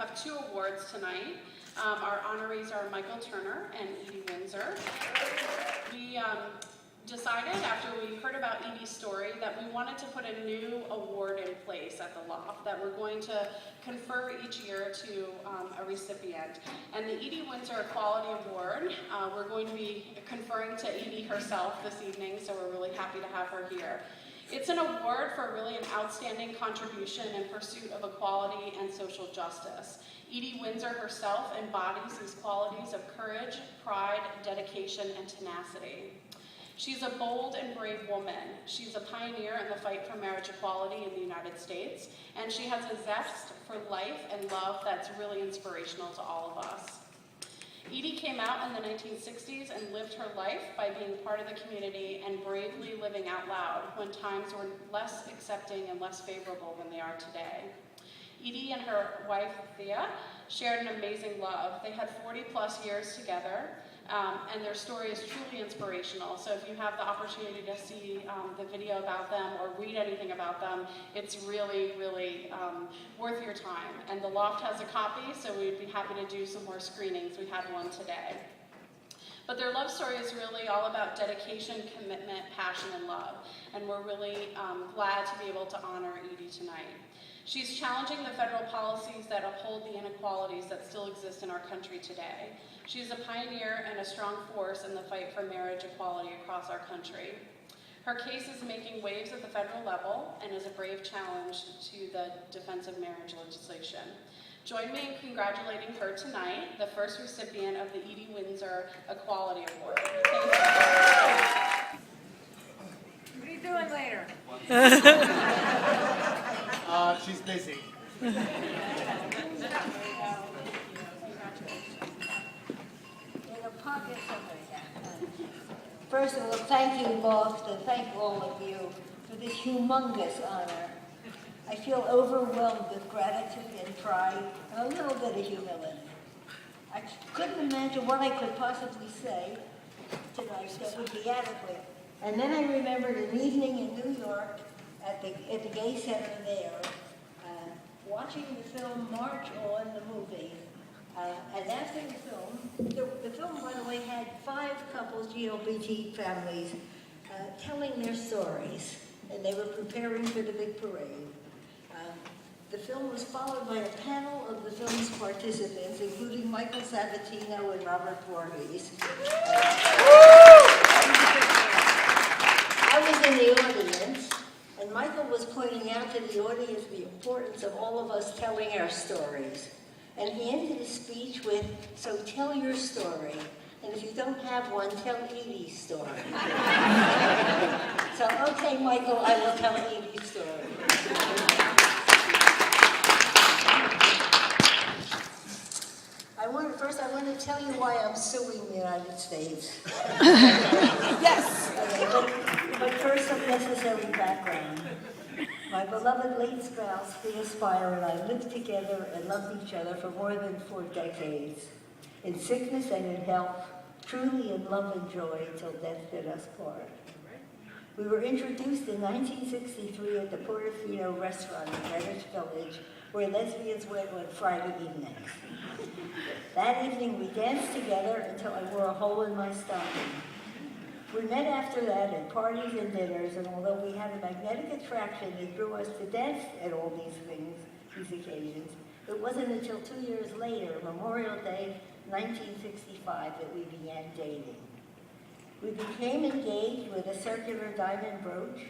have 2 awards tonight. Our honorees are Michael Turner and Edie Windsor. We decided after we heard about Edie's story that we wanted to put a new award in place at the Loft that we're going to confer each year to a recipient. And the Edie Windsor Equality Award, we're going to be conferring to Edie herself this evening, so we're really happy to have her here. It's an award for really an outstanding contribution in pursuit of equality and social justice. Edie Windsor herself embodies these qualities of courage, pride, dedication, and tenacity. She's a bold and brave woman. She's a pioneer in the fight for marriage equality in the United States, and she has a zest for life and love that's really inspirational to all of us. Edie came out in the 1960s and lived her life by being part of the community and bravely living out loud when times were less accepting and less favorable than they are today. Edie and her wife, Thea, shared an amazing love. They had 40+ years together, and their story is truly inspirational. So if you have the opportunity to see the video about them or read anything about them, it's really, really worth your time. And the Loft has a copy, so we'd be happy to do some more screenings. We had one today. But their love story is really all about dedication, commitment, passion, and love. And we're really glad to be able to honor Edie tonight. She's challenging the federal policies that uphold the inequalities that still exist in our country today. She's a pioneer and a strong force in the fight for marriage equality across our country. Her case is making waves at the federal level and is a brave challenge to the defense of marriage legislation. Join me in congratulating her tonight, the first recipient of the Edie Windsor Equality Award. Thank you. What are you doing later? She's busy. First of all, thank you, LOFT, and thank all of you for this humongous honor. I feel overwhelmed with gratitude and pride and a little bit of humility. I couldn't imagine what I could possibly say tonight that would be adequate. And then I remembered an evening in New York at the Gay Center there, watching the film March On, the movie. And after the film, by the way, had 5 couples, LGBT families, telling their stories, and they were preparing for the big parade. The film was followed by a panel of the film's participants, including Michael Sabatino and Robert Voorhees. I was in the audience, and Michael was pointing out to the audience the importance of all of us telling our stories. And he ended his speech with, "So tell your story. And if you don't have one, tell Edie's story." So, okay, Michael, I will tell Edie's story. First, I want to tell you why I'm suing the United States. Yes! Okay, but first, some necessary background. My beloved late spouse, Thea Spire, and I lived together and loved each other for more than 4 decades. In sickness and in health, truly in love and joy, till death did us part. We were introduced in 1963 at the Portofino restaurant in Greenwich Village, where lesbians went on Friday evenings. That evening, we danced together until I wore a hole in my stocking. We met after that at parties and dinners, and although we had a magnetic attraction that drew us to dance at all these things, these occasions, it wasn't until 2 years later, Memorial Day 1965, that we began dating. We became engaged with a circular diamond brooch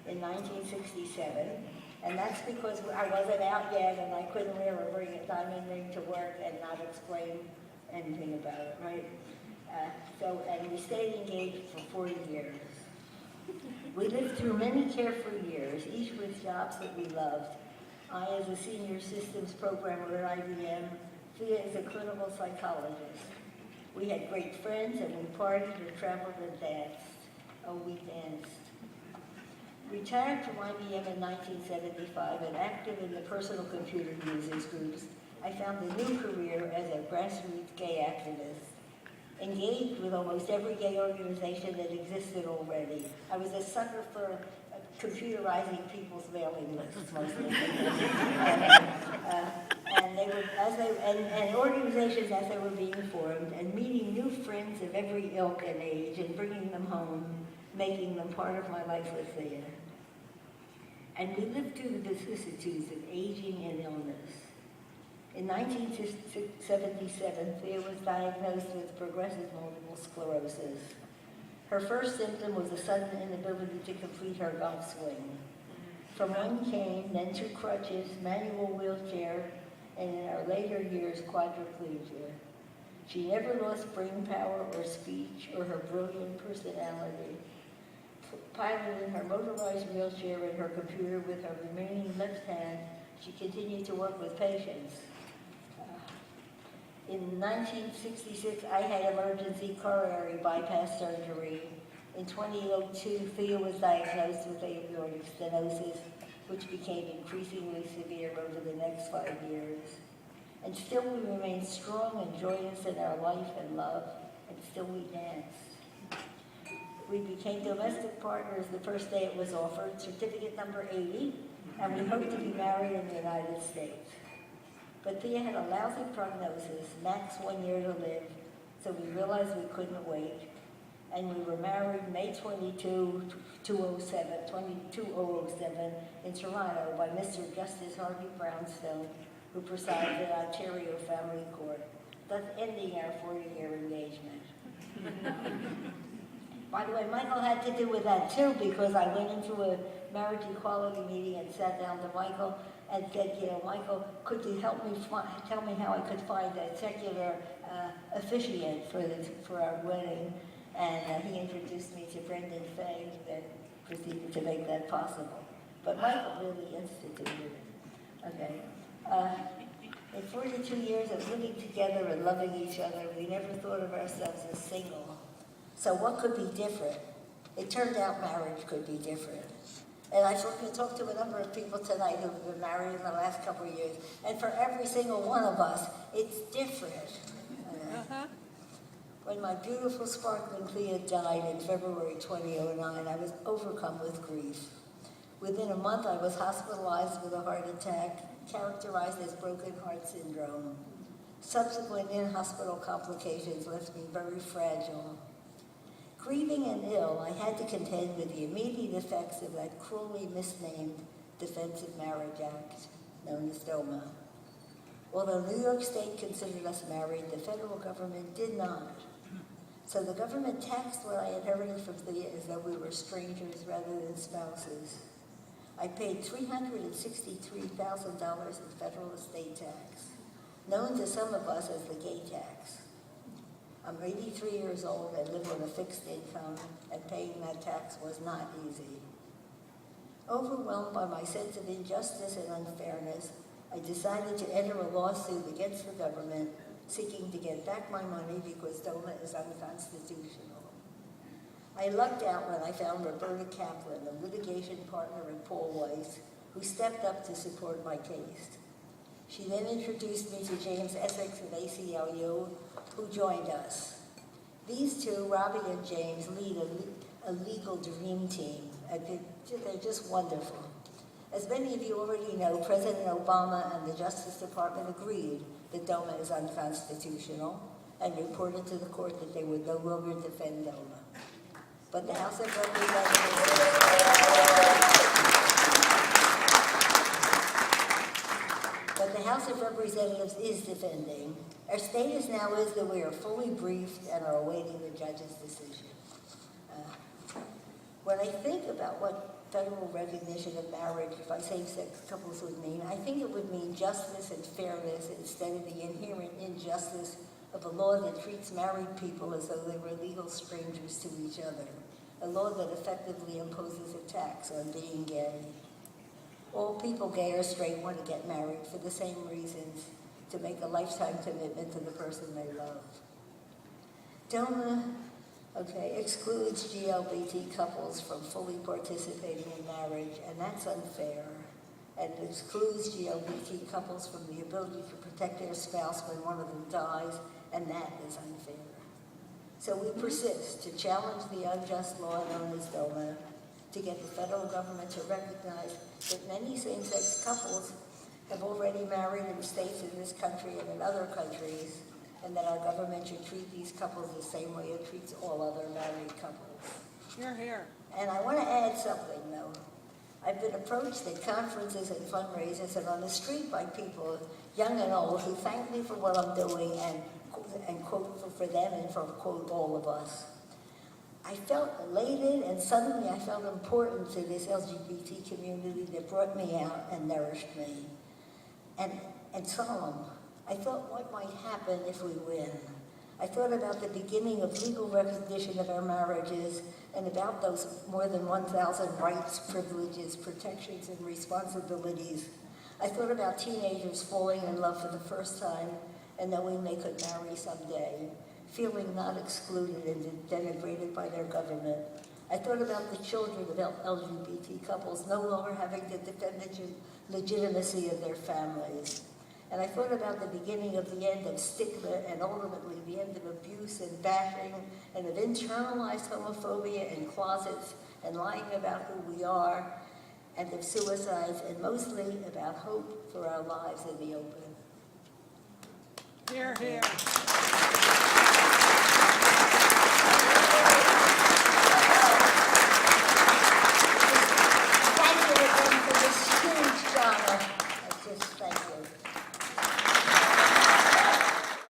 in 1967, and that's because I wasn't out yet and I couldn't wear or bring a diamond ring to work and not explain anything about it, right? And we stayed engaged for 40 years. We lived through many carefree years, each with jobs that we loved. I as a senior systems programmer at IBM, Thea as a clinical psychologist. We had great friends and we partied and traveled and danced. Oh, we danced. Retired from IBM in 1975 and active in the personal computer users groups, I found a new career as a grassroots gay activist. Engaged with almost every gay organization that existed already. I was a sucker for computerizing people's mailing lists, mostly. And they were, as and organizations as they were being formed, and meeting new friends of every ilk and age, and bringing them home, making them part of my life was there. And we lived through the vicissitudes of aging and illness. In 1977, Thea was diagnosed with progressive multiple sclerosis. Her first symptom was a sudden inability to complete her golf swing. From one cane, then two crutches, manual wheelchair, and in our later years, quadriplegia. She never lost brain power or speech or her brilliant personality. Piloting her motorized wheelchair and her computer with her remaining left hand, she continued to work with patients. In 1966, I had emergency coronary bypass surgery. In 2002, Thea was diagnosed with aortic stenosis, which became increasingly severe over the next 5 years. And still we remained strong and joyous in our life and love, and still we danced. We became domestic partners the first day it was offered, certificate number 80, and we hoped to be married in the United States. But Thea had a lousy prognosis, max 1 year to live, so we realized we couldn't wait. And we were married May 2007 in Toronto by Mr. Justice Harvey Brownstone, who presided at Ontario Family Court, thus ending our 40-year engagement. By the way, Michael had to do with that too, because I went into a marriage equality meeting and sat down to Michael and said, Michael, could you help me tell me how I could find a secular officiant for our wedding? And he introduced me to Brendan Fay, that proceeded to make that possible. But Michael really instituted it. Okay. In 42 years of living together and loving each other, we never thought of ourselves as single. So what could be different? It turned out marriage could be different. And I talked to a number of people tonight who've been married in the last couple of years, and for every single one of us, it's different. When my beautiful, sparkling Thea died in February 2009, I was overcome with grief. Within a month, I was hospitalized with a heart attack, characterized as broken heart syndrome. Subsequent in-hospital complications left me very fragile. Grieving and ill, I had to contend with the immediate effects of that cruelly misnamed Defense of Marriage Act, known as DOMA. Although New York State considered us married, the federal government did not. So the government taxed what I inherited from Thea as though we were strangers rather than spouses. I paid $363,000 in federal estate tax, known to some of us as the gay tax. I'm 83 years old and live on a fixed income, and paying that tax was not easy. Overwhelmed by my sense of injustice and unfairness, I decided to enter a lawsuit against the government, seeking to get back my money because DOMA is unconstitutional. I lucked out when I found Roberta Kaplan, a litigation partner in Paul Weiss, who stepped up to support my case. She then introduced me to James Essex of ACLU, who joined us. These two, Robbie and James, lead a legal dream team. They're just wonderful. As many of you already know, President Obama and the Justice Department agreed that DOMA is unconstitutional and reported to the court that they would no longer defend DOMA. But the House of Representatives is defending. Our status now is that we are fully briefed and are awaiting the judge's decision. When I think about what federal recognition of marriage by same-sex couples would mean, I think it would mean justice and fairness instead of the inherent injustice of a law that treats married people as though they were legal strangers to each other, a law that effectively imposes a tax on being gay. All people, gay or straight, want to get married for the same reasons, to make a lifetime commitment to the person they love. DOMA excludes LGBT couples from fully participating in marriage, and that's unfair. And excludes LGBT couples from the ability to protect their spouse when one of them dies, and that is unfair. So we persist to challenge the unjust law known as DOMA, to get the federal government to recognize that many same-sex couples have have already married in states in this country and in other countries, and that our government should treat these couples the same way it treats all other married couples. Hear, hear. And I want to add something, though. I've been approached at conferences and fundraisers and on the street by people, young and old, who thank me for what I'm doing and quote, for them and for, quote, all of us. I felt elated, and suddenly I felt important to this LGBT community that brought me out and nourished me. And solemn. I thought what might happen if we win. I thought about the beginning of legal recognition of our marriages and about those more than 1,000 rights, privileges, protections, and responsibilities. I thought about teenagers falling in love for the first time and knowing they could marry someday, feeling not excluded and denigrated by their government. I thought about the children of LGBT couples no longer having to defend the legitimacy of their families. And I thought about the beginning of the end of stigma and ultimately the end of abuse and bashing and of internalized homophobia in closets and lying about who we are and of suicides and mostly about hope for our lives in the open. Hear, hear.